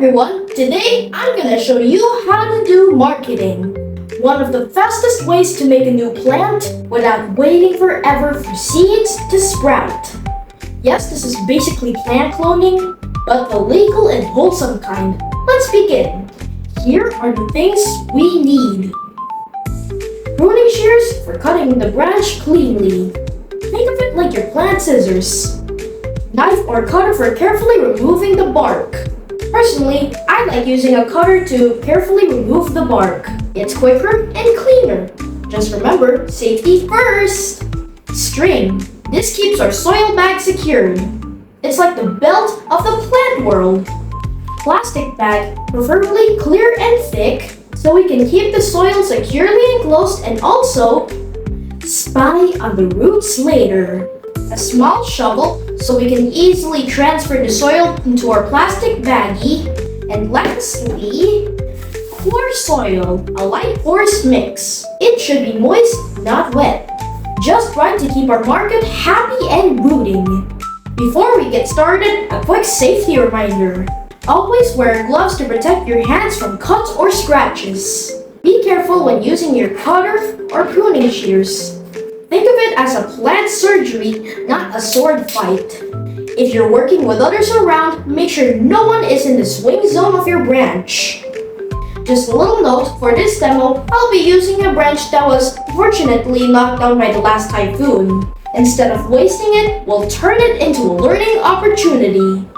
everyone, today I'm gonna show you how to do marketing. One of the fastest ways to make a new plant without waiting forever for seeds to sprout. Yes, this is basically plant cloning, but the legal and wholesome kind. Let's begin. Here are the things we need. Pruning shears for cutting the branch cleanly. Think of it like your plant scissors. Knife or cutter for carefully removing the bark. Personally, I like using a cutter to carefully remove the bark. It's quicker and cleaner. Just remember, safety first. String. This keeps our soil bag secured. It's like the belt of the plant world. Plastic bag, preferably clear and thick, so we can keep the soil securely enclosed and also spy on the roots later. A small shovel so we can easily transfer the soil into our plastic baggie. And lastly, coarse soil, a light porous mix. It should be moist, not wet. Just right to keep our market happy and rooting. Before we get started, a quick safety reminder. Always wear gloves to protect your hands from cuts or scratches. Be careful when using your cutter or pruning shears. Think of it as a plant surgery, not a sword fight. If you're working with others around, make sure no one is in the swing zone of your branch. Just a little note, for this demo, I'll be using a branch that was fortunately knocked down by the last typhoon. Instead of wasting it, we'll turn it into a learning opportunity.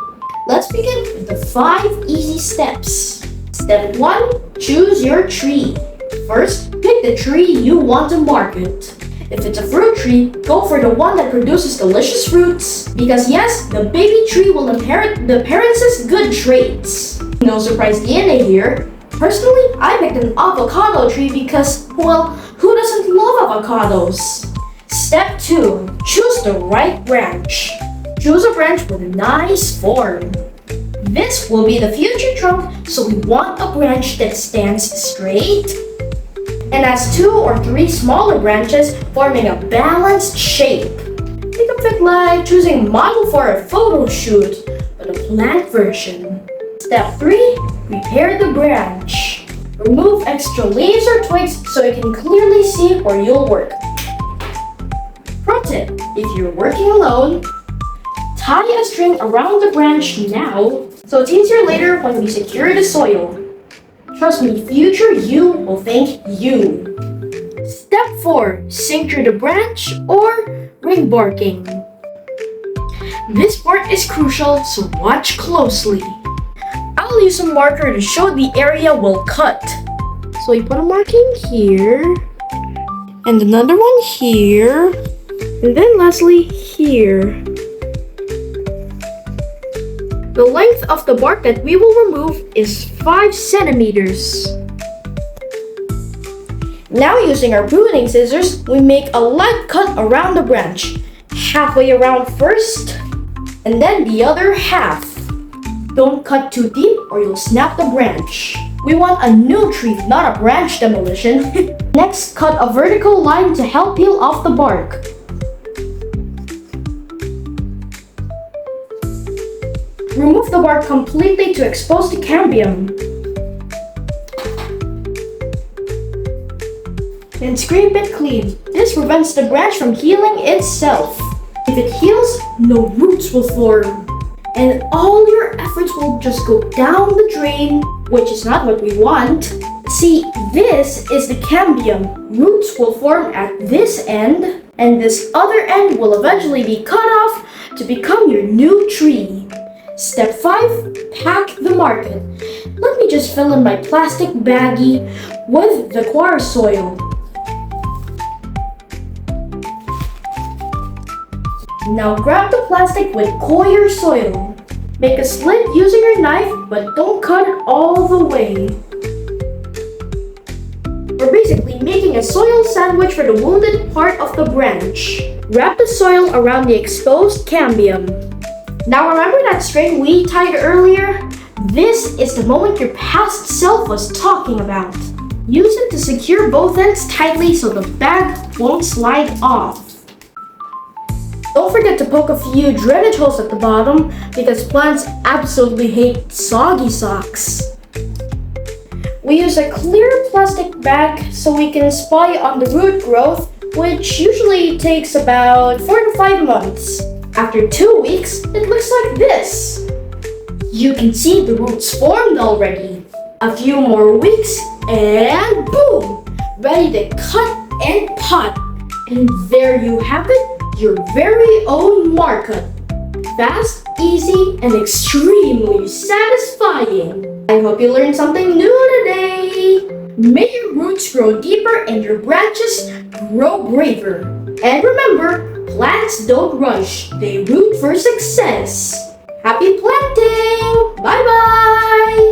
Let's begin with the 5 easy steps. Step 1, choose your tree. First, pick the tree you want to market. If it's a fruit tree, go for the one that produces delicious fruits. Because yes, the baby tree will inherit the parents' good traits. No surprise DNA here. Personally, I picked an avocado tree because, well, who doesn't love avocados? Step 2, choose the right branch. Choose a branch with a nice form. This will be the future trunk, so we want a branch that stands straight and has 2 or 3 smaller branches forming a balanced shape. Think of it like choosing a model for a photo shoot, but a plant version. Step 3, prepare the branch. Remove extra leaves or twigs so you can clearly see where you'll work. Pro tip, if you're working alone, tie a string around the branch now so it's easier later when we secure the soil. Trust me, future you will thank you. Step 4, cincture the branch or ring barking. This part is crucial, so watch closely. I'll use a marker to show the area we'll cut. So we put a marking here, and another one here, and then lastly here. The length of the bark that we will remove is 5 centimeters. Now using our pruning scissors, we make a light cut around the branch. Halfway around first, and then the other half. Don't cut too deep or you'll snap the branch. We want a new tree, not a branch demolition. Next, cut a vertical line to help peel off the bark. Remove the bark completely to expose the cambium. And scrape it clean. This prevents the branch from healing itself. If it heals, no roots will form. And all your efforts will just go down the drain, which is not what we want. See, this is the cambium. Roots will form at this end, and this other end will eventually be cut off to become your new tree. Step 5, pack the market. Let me just fill in my plastic baggie with the coarse soil. Now grab the plastic with coir soil. Make a slit using your knife, but don't cut it all the way. We're basically making a soil sandwich for the wounded part of the branch. Wrap the soil around the exposed cambium. Now remember that string we tied earlier? This is the moment your past self was talking about. Use it to secure both ends tightly so the bag won't slide off. Don't forget to poke a few drainage holes at the bottom because plants absolutely hate soggy socks. We use a clear plastic bag so we can spy on the root growth, which usually takes about 4 to 5 months. After 2 weeks, it looks like this. You can see the roots formed already. A few more weeks and boom! Ready to cut and pot. And there you have it, your very own market. Fast, easy, and extremely satisfying. I hope you learned something new today. May your roots grow deeper and your branches grow braver. And remember, plants don't rush, they root for success. Happy planting! Bye-bye!